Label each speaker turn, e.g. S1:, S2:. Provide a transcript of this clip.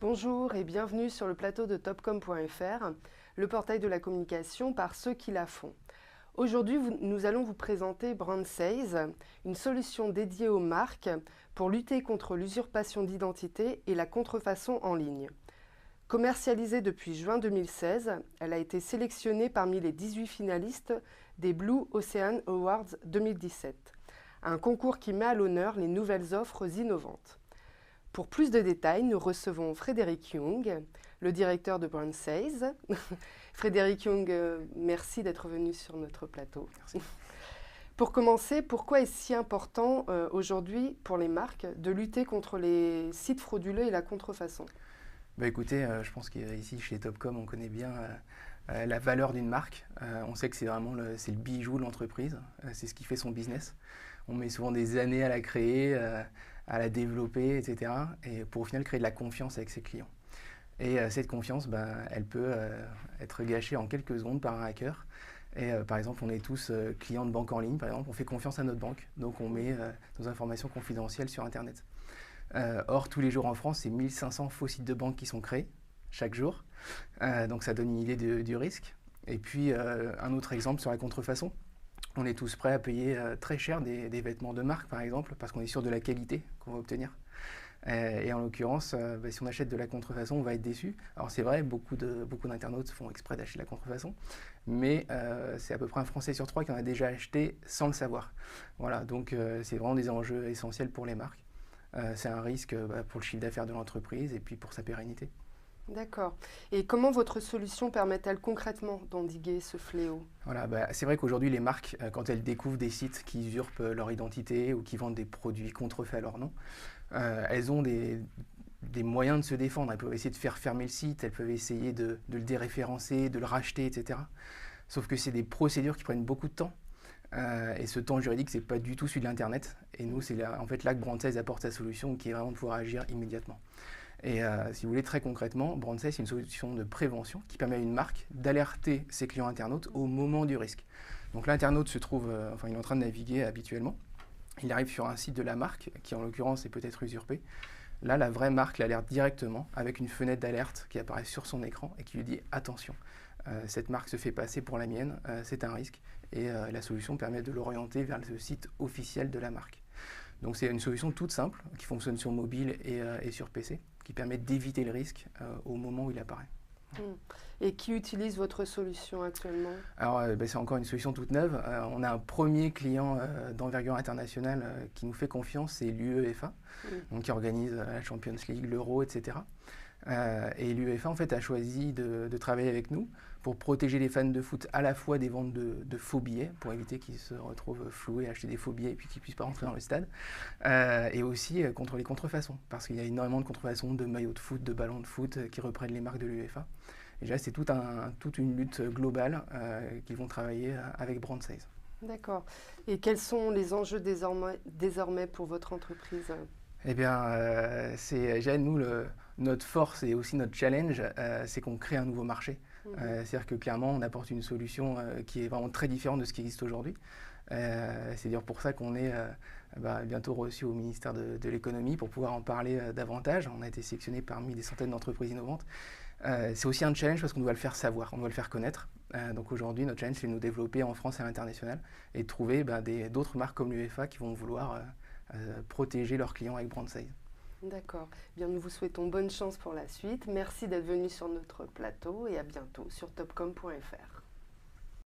S1: Bonjour et bienvenue sur le plateau de topcom.fr, le portail de la communication par ceux qui la font. Aujourd'hui, nous allons vous présenter BrandSeize, une solution dédiée aux marques pour lutter contre l'usurpation d'identité et la contrefaçon en ligne. Commercialisée depuis juin 2016, elle a été sélectionnée parmi les 18 finalistes des Blue Ocean Awards 2017, un concours qui met à l'honneur les nouvelles offres innovantes. Pour plus de détails, nous recevons Frédéric Young, le directeur de BrandSeize. Frédéric Young, merci d'être venu sur notre plateau.
S2: Merci.
S1: Pour commencer, pourquoi est-ce si important aujourd'hui pour les marques de lutter contre les sites frauduleux et la contrefaçon ?
S2: Écoutez, je pense qu'ici chez Topcom, on connaît bien la valeur d'une marque. On sait que c'est vraiment le bijou de l'entreprise, c'est ce qui fait son business. On met souvent des années à la créer, à la développer, etc. Et pour au final créer de la confiance avec ses clients. Et cette confiance, elle peut être gâchée en quelques secondes par un hacker. Et par exemple, on est tous clients de banque en ligne, par exemple, on fait confiance à notre banque, donc on met nos informations confidentielles sur Internet. Or, tous les jours en France, c'est 1500 faux sites de banque qui sont créés chaque jour. Donc ça donne une idée du risque. Et puis, un autre exemple sur la contrefaçon. On est tous prêts à payer très cher des vêtements de marque, par exemple, parce qu'on est sûr de la qualité qu'on va obtenir. Et en l'occurrence, si on achète de la contrefaçon, on va être déçu. Alors c'est vrai, beaucoup d'internautes font exprès d'acheter de la contrefaçon, mais c'est à peu près un Français sur 3 qui en a déjà acheté sans le savoir. Voilà, donc c'est vraiment des enjeux essentiels pour les marques. C'est un risque pour le chiffre d'affaires de l'entreprise et puis pour sa pérennité.
S1: D'accord. Et comment votre solution permet-elle concrètement d'endiguer ce fléau ?
S2: Voilà, c'est vrai qu'aujourd'hui, les marques, quand elles découvrent des sites qui usurpent leur identité ou qui vendent des produits contrefaits à leur nom, elles ont des moyens de se défendre. Elles peuvent essayer de faire fermer le site, elles peuvent essayer de le déréférencer, de le racheter, etc. Sauf que c'est des procédures qui prennent beaucoup de temps. Et ce temps juridique, c'est pas du tout celui de l'Internet. Et nous, c'est en fait là que BrandSeize apporte sa solution, qui est vraiment de pouvoir agir immédiatement. Et si vous voulez, très concrètement, BrandSeize, c'est une solution de prévention qui permet à une marque d'alerter ses clients internautes au moment du risque. Donc l'internaute se trouve, il est en train de naviguer habituellement. Il arrive sur un site de la marque, qui en l'occurrence est peut-être usurpé. Là, la vraie marque l'alerte directement avec une fenêtre d'alerte qui apparaît sur son écran et qui lui dit « Attention, cette marque se fait passer pour la mienne, c'est un risque ». Et la solution permet de l'orienter vers le site officiel de la marque. Donc c'est une solution toute simple qui fonctionne sur mobile et sur PC, qui permet d'éviter le risque au moment où il apparaît.
S1: Et qui utilise votre solution actuellement ?
S2: Alors c'est encore une solution toute neuve. On a un premier client d'envergure internationale qui nous fait confiance, c'est l'UEFA, donc qui organise la Champions League, l'Euro, etc. Et l'UEFA en fait a choisi de travailler avec nous pour protéger les fans de foot à la fois des ventes de faux billets, pour éviter qu'ils se retrouvent floués à acheter des faux billets et puis qu'ils ne puissent pas rentrer dans le stade, et aussi contre les contrefaçons, parce qu'il y a énormément de contrefaçons de maillots de foot, de ballons de foot qui reprennent les marques de l'UEFA. Et là, c'est toute une lutte globale qu'ils vont travailler avec BrandSeize.
S1: D'accord. Et quels sont les enjeux désormais pour votre entreprise ?
S2: Eh bien, nous, notre force et aussi notre challenge, c'est qu'on crée un nouveau marché. C'est-à-dire que clairement, on apporte une solution qui est vraiment très différente de ce qui existe aujourd'hui. C'est d'ailleurs pour ça qu'on est bientôt reçu au ministère de l'économie pour pouvoir en parler davantage. On a été sélectionné parmi des centaines d'entreprises innovantes. C'est aussi un challenge parce qu'on doit le faire savoir, on doit le faire connaître. Donc aujourd'hui, notre challenge, c'est de nous développer en France et à l'international et de trouver d'autres marques comme l'UEFA qui vont vouloir protéger leurs clients avec BrandSeize.
S1: D'accord. Bien, nous vous souhaitons bonne chance pour la suite. Merci d'être venu sur notre plateau et à bientôt sur topcom.fr.